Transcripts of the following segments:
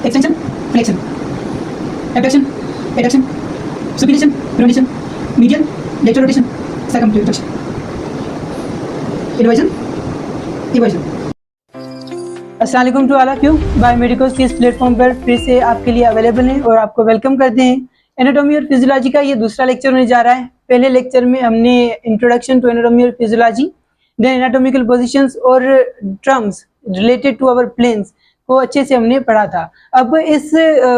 Extension, flexion, abduction, adduction, supination, pronation, medial, lateral rotation, circumflexion, inversion, eversion. अस्सलाम वालेकुम to all of you. बायोमेडिकल्स के इस platform पर फिर से आपके लिए अवेलेबल हैं और आपको वेलकम करते हैं। एनाटॉमी और फिजियोलॉजी का ये दूसरा लेक्चर होने जा रहा है। पहले लेक्चर में हमने इंट्रोडक्शन टू एनाटॉमी और फिजियोलॉजी, देन एनाटॉमिकल पोजीशंस और terms related to our planes को अच्छे से हमने पढ़ा था। अब इस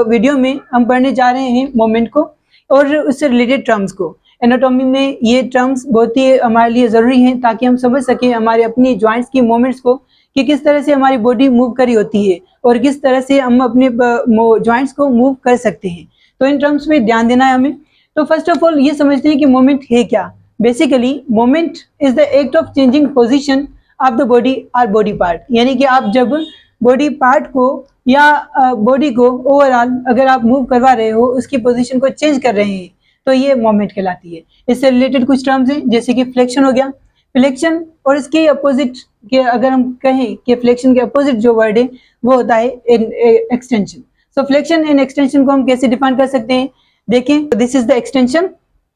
वीडियो में हम पढ़ने जा रहे हैं मोमेंट को और उससे रिलेटेड टर्म्स को। एनाटॉमी में ये टर्म्स बहुत ही हमारे लिए ज़रूरी हैं ताकि हम समझ सकें हमारे अपनी जॉइंट्स की मूवमेंट्स को कि किस तरह से हमारी बॉडी मूव करी होती है और किस तरह से हम अपने जॉइंट्स को मूव कर सकते हैं। तो इन टर्म्स पे ध्यान देना है हमें। तो फर्स्ट ऑफ ऑल ये समझते हैं कि मोमेंट है क्या। Basically moment is the act of changing position of the body और बॉडी पार्ट, यानी कि आप जब बॉडी पार्ट को या बॉडी को ओवरऑल अगर आप मूव करवा रहे हो, उसकी पोजीशन को चेंज कर रहे हैं, तो ये मोमेंट कहलाती है। इससे रिलेटेड कुछ टर्म्स हैं जैसे कि फ्लेक्शन हो गया। फ्लेक्शन और इसके अपोजिट के अगर हम कहें कि फ्लेक्शन के अपोजिट जो वर्ड है वो होता है extension. So flexion and extension को हम कैसे डिफाइन कर सकते हैं? देखें, this is the extension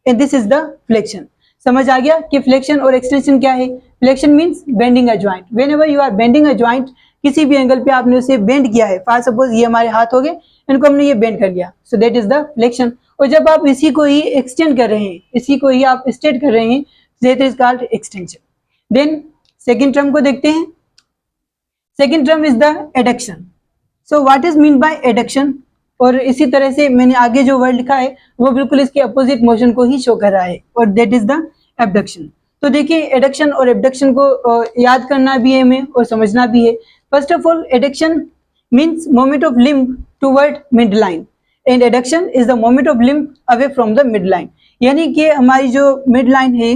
and this is the flexion. समझ आ गया कि फ्लेक्शन और एक्सटेंशन क्या है? Flexion means bending a joint. Whenever you are bending a joint, किसी भी एंगल पे आपने उसे बेंड किया है, फॉर सपोज ये हमारे हाथ हो गए, इनको हमने ये बेंड कर लिया, so that is the flexion. और जब आप इसी को ही एक्सटेंड कर रहे हैं, इसी को ही आप स्ट्रेट कर रहे हैं, that is called extension. Then second term को देखते हैं। Second term is the adduction. So what is mean by adduction? और इसी तरह से मैंने आगे जो वर्ड लिखा है वो बिल्कुल इसके अपोजिट मोशन को ही शो कर रहा है, और दैट इज द एबडक्शन। तो देखिए, एडक्शन और एबडक्शन को याद करना भी है हमें और समझना भी है। First of all, adduction means moment of limb toward mid line and adduction is the moment of limb away from the mid line. यानी कि हमारी जो मिड लाइन है,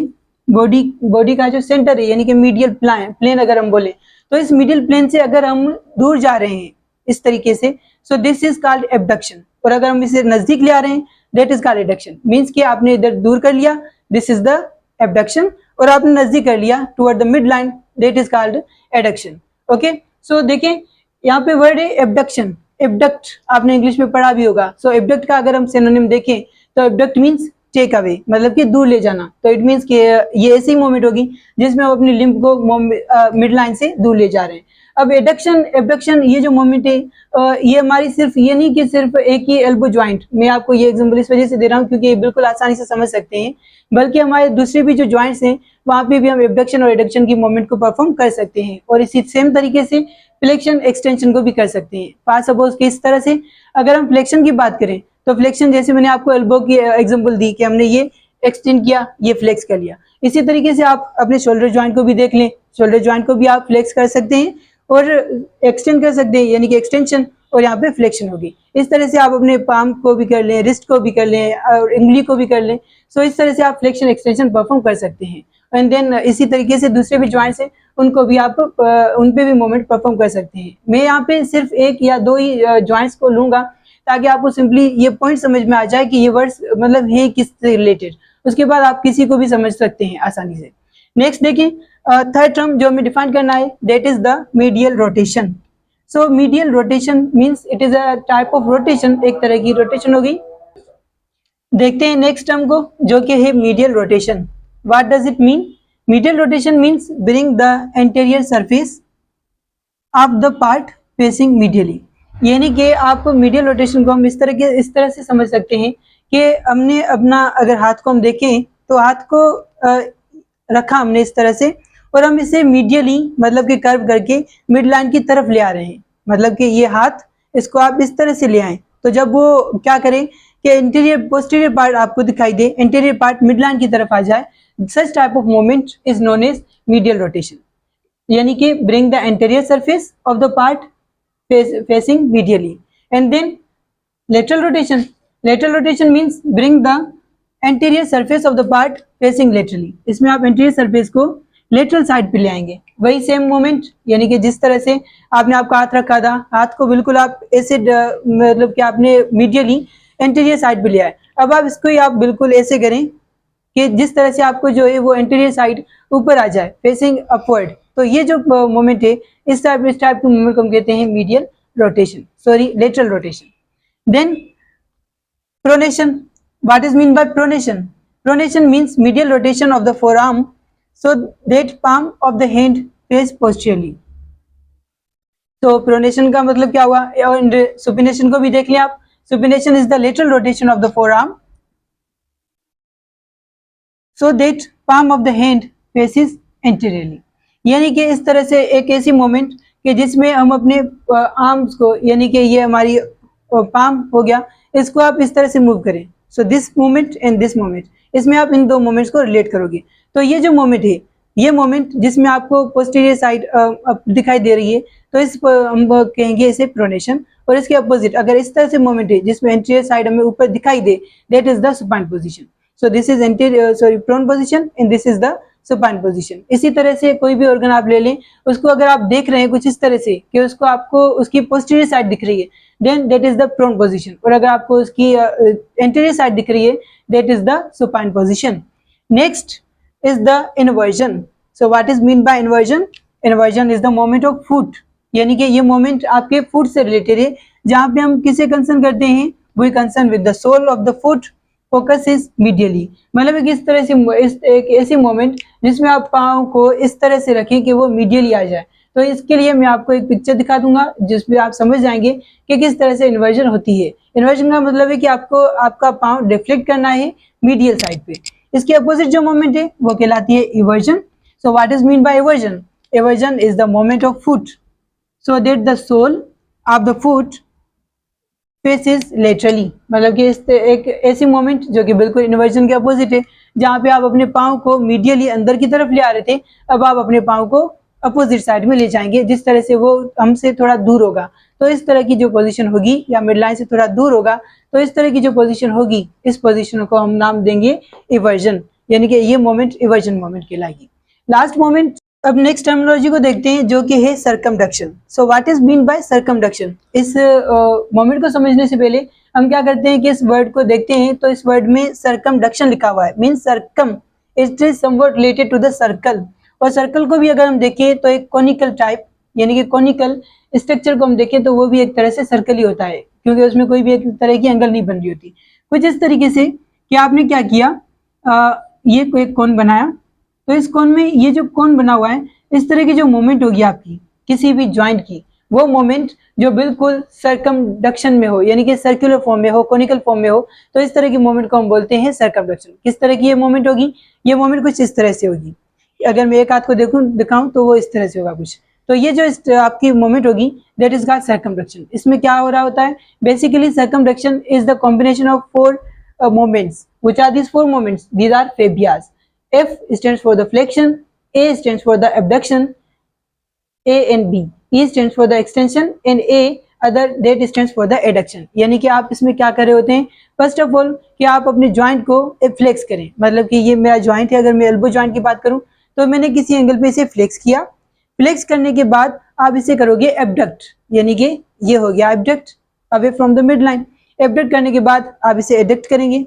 बॉडी का जो सेंटर है, यानी कि मीडियल प्लेन अगर हम बोले, तो इस मीडियल प्लेन से अगर हम दूर जा रहे हैं इस तरीके से, सो दिस इज कॉल्ड एबडक्शन। और अगर हम इसे नजदीक ले आ रहे हैं, that is called adduction. Means कि आपने इधर दूर कर लिया, दिस इज द एबडक्शन, और आपने नजदीक कर लिया toward the mid line, that is called adduction. Okay, so देखें यहाँ पे वर्ड है एबडक्शन। एबडक्ट आपने इंग्लिश में पढ़ा भी होगा। सो एबडक्ट का अगर हम सिनोनिम देखें तो एबडक्ट मींस टेक अवे, मतलब कि दूर ले जाना। तो इट मींस कि ये ऐसी मूवमेंट होगी जिसमें हम अपनी लिम्ब को मिड लाइन से दूर ले जा रहे हैं। अब एडक्शन एबडक्शन ये जो मूवमेंट है, ये हमारी सिर्फ ये नहीं कि सिर्फ एक ही एल्बो ज्वाइंट, मैं आपको ये एग्जांपल इस वजह से दे रहा हूँ क्योंकि ये बिल्कुल आसानी से समझ सकते हैं, बल्कि हमारे दूसरे भी जो ज्वाइंट्स हैं वहाँ पे भी हम एबडक्शन और एडक्शन की मूवमेंट को परफॉर्म कर सकते हैं। और इसी सेम तरीके से फ्लेक्शन एक्सटेंशन को भी कर सकते हैं। फॉर सपोज कि इस तरह से अगर हम फ्लेक्शन की बात करें तो फ्लेक्शन, जैसे मैंने आपको एल्बो की एग्जांपल दी कि हमने ये एक्सटेंड किया, ये फ्लेक्स कर लिया। इसी तरीके से आप अपने शोल्डर ज्वाइंट को भी देख लें, शोल्डर ज्वाइंट को भी आप फ्लेक्स कर सकते हैं और एक्सटेंड कर सकते हैं, यानी कि एक्सटेंशन, और यहाँ पे फ्लेक्शन होगी। इस तरह से आप अपने पाम को भी कर लें, रिस्ट को भी कर लें और उंगली को भी कर लें। सो इस तरह से आप फ्लेक्शन एक्सटेंशन परफॉर्म कर सकते हैं। एंड देन इसी तरीके से दूसरे भी ज्वाइंट्स हैं, उनको भी आप उन पे भी मूवमेंट परफॉर्म कर सकते हैं। मैं यहाँ पे सिर्फ एक या दो ही ज्वाइंट्स को लूंगा ताकि आपको सिंपली ये पॉइंट समझ में आ जाए कि ये वर्ड्स मतलब है किससे रिलेटेड। उसके बाद आप किसी को भी समझ सकते हैं आसानी से। नेक्स्ट देखिए, थर्ड टर्म जो हमें डिफाइन करना है, that is the medial rotation. So medial rotation means it is a type of rotation, एक तरह की रोटेशन होगी। देखते हैं नेक्स्ट टर्म को जो कि है medial rotation. What does it mean? Medial rotation means bring the anterior surface of the part facing medially. यानी कि आप मीडियल रोटेशन को हम इस तरह से समझ सकते हैं कि हमने अपना अगर हाथ को हम देखें तो हाथ को रखा हमने इस तरह से, और हम इसे मीडियली मतलब कि कर्व करके मिड लाइन की तरफ ले आ रहे हैं। मतलब कि ये हाथ, इसको आप इस तरह से ले आए, तो जब वो क्या करें कि इंटीरियर पोस्टीरियर पार्ट आपको दिखाई दे, इंटीरियर पार्ट मिड लाइन की तरफ आ जाए, such type of movement is known as medial rotation. यानी कि bring the anterior surface of the part facing medially. And then lateral rotation. Lateral rotation means bring the anterior surface of the part facing laterally. इसमें आप anterior surface को lateral side पे ले आएंगे। वही same moment, यानी कि जिस तरह से आपने आपका हाथ रखा था, हाथ को बिल्कुल आप ऐसे मतलब कि आपने medially anterior side पे लिया है। अब आप इसको ही आप बिल्कुल ऐसे करें कि जिस तरह से आपको जो है वो एंटीरियर साइड ऊपर आ जाए, फेसिंग अपवर्ड। तो ये जो मोमेंट है, इस टाइप की मूवमेंट को हम कहते हैं medial rotation, sorry, lateral rotation. Then pronation. What is mean by pronation? Pronation means medial rotation of the forearm so that palm of the hand face posteriorly. तो प्रोनेशन का मतलब क्या हुआ, और सुपिनेशन को भी देख लिया आप. Supination is the lateral rotation of the forearm so that palm of the hand faces anteriorly. यानी कि इस तरह से एक ऐसी मोमेंट कि जिसमें हम अपने आर्म्स को, यानी कि ये हमारी पाम हो गया, इसको आप इस तरह से मूव करें. So this moment and this moment, इसमें आप इन दो मोमेंट्स को रिलेट करोगे. तो ये जो मोमेंट है, ये मोमेंट जिसमें आपको पोस्टीरियर साइड दिखाई दे रही है, तो इस हम कहेंगे इसे प्रोनेशन. और इसके अपोजिट अगर इस तरह से मोमेंट है जिसमें एंटीरियर साइड हमें ऊपर दिखाई दे, that is the supine position. So this is anterior sorry prone position and this is the supine position. इसी तरह से कोई भी ऑर्गन आप ले लें, उसको अगर आप देख रहे हैं कुछ इस तरह से कि उसको आपको उसकी पोस्टीरियर साइड दिख रही है, then that is the prone position. और अगर आपको उसकी एंटीरियर साइड दिख रही है, that is the supine position. Next is the inversion. So what is mean by inversion? Inversion is the moment of foot. यानी कि ये मोमेंट आपके फुट से रिलेटेड है, जहाँ पे हम किसे कंसर्न करते हैं, we concern with the sole of the foot, focus is medially. मतलब इस तरह से एक ऐसी मोमेंट जिसमें आप पाँव को इस तरह से रखें कि वो मीडियली आ जाए. तो इसके लिए मैं आपको एक पिक्चर दिखा दूंगा जिसमें आप समझ जाएंगे कि किस तरह से इन्वर्जन होती है. इन्वर्जन का मतलब है कि आपको आपका पाँव डिफ्लेक्ट करना है मीडियल साइड पे. इसके अपोजिट जो मोमेंट है वो कहलाती है eversion. So what is mean by eversion? Eversion is the moment of foot so that the sole of the foot faces laterally. मतलब कि इस एक ऐसी मोमेंट जो कि बिल्कुल इन्वर्जन के अपोजिट है, जहाँ पे आप अपने पाँव को मीडियली अंदर की तरफ ले आ रहे थे, अब आप अपने पाँव को अपोजिट साइड में ले जाएंगे, जिस तरह से वो हमसे थोड़ा दूर होगा. तो इस तरह की जो पोजीशन होगी, या मिड लाइन से थोड़ा दूर होगा, तो इस तरह की जो पोजीशन होगी, इस पोजीशन को हम नाम देंगे इवर्जन. यानी कि ये मोमेंट इवर्जन मोमेंट कहलाएगी. लास्ट मोमेंट, अब नेक्स्ट टर्मिनोलॉजी को देखते हैं जो कि है circumduction. So what is mean by circumduction? इस मोमेंट को समझने से पहले हम क्या करते हैं कि इस वर्ड को देखते हैं. तो इस वर्ड में सरकमडक्शन लिखा हुआ है, mean circum, it is somewhat related to the circle. और सर्कल को भी अगर हम देखें तो एक कॉनिकल टाइप, यानी कि कॉनिकल स्ट्रक्चर को हम देखें तो वो भी एक तरह से सर्कल ही होता है, क्योंकि उसमें कोई भी एक तरह की एंगल नहीं बन रही होती. कुछ इस तरीके से कि आपने क्या किया, ये कोई कोन बनाया, तो इस कोन में ये जो कोन बना हुआ है, इस तरह की जो मूवमेंट होगी आपकी किसी भी ज्वाइंट की, वो मोमेंट जो बिल्कुल सरकमडक्शन में हो, यानी कि सर्कुलर फॉर्म में हो, कॉनिकल फॉर्म में हो, तो इस तरह की मूवमेंट को हम बोलते हैं सरकमडक्शन. किस तरह की ये मूवमेंट होगी? ये मूवमेंट कुछ इस तरह से होगी. अगर मैं एक हाथ को दिखाऊं तो वो इस तरह से होगा कुछ. तो ये जो आपकी मूवमेंट होगी, दैट इज कॉल्ड सर्कमडक्शन. इसमें क्या हो रहा होता है? Basically circumduction is the combination of four movements. Which are these four movements? These are fabias. F stands for the flexion, A stands for the abduction, A and B. E stands for the extension and A other that stands for the adduction. यानी कि आप इसमें क्या कर रहे होते हैं? First of all कि आप अपने ज्वाइंट को फ्लेक्स करें. मतलब कि ये मेरा ज्वाइंट है, अगर मैं एल्बो ज्वाइंट की बात करूं तो मैंने किसी एंगल पे इसे फ्लेक्स किया. फ्लेक्स करने के बाद आप इसे करोगे एबडक्ट, यानी कि ये हो गया abduct away from the mid line. Abduct करने के बाद आप इसे एडक्ट करेंगे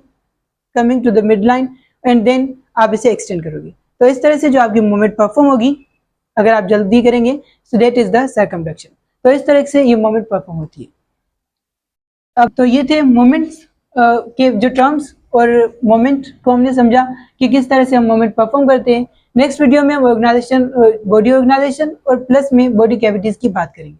coming to the mid line and then आप इसे एक्सटेंड करोगे. तो इस तरह से जो आपकी मूवमेंट परफॉर्म होगी, अगर आप जल्दी करेंगे, so that is the circumduction. तो इस तरह से ये मूवमेंट परफॉर्म होती है. अब तो ये थे मोमेंट्स के जो टर्म्स, और मोमेंट को हमने समझा कि किस तरह से हम मोमेंट परफॉर्म करते हैं. नेक्स्ट वीडियो में हम ऑर्गेनाइजेशन, बॉडी ऑर्गेनाइजेशन और प्लस में बॉडी कैविटीज की बात करेंगे.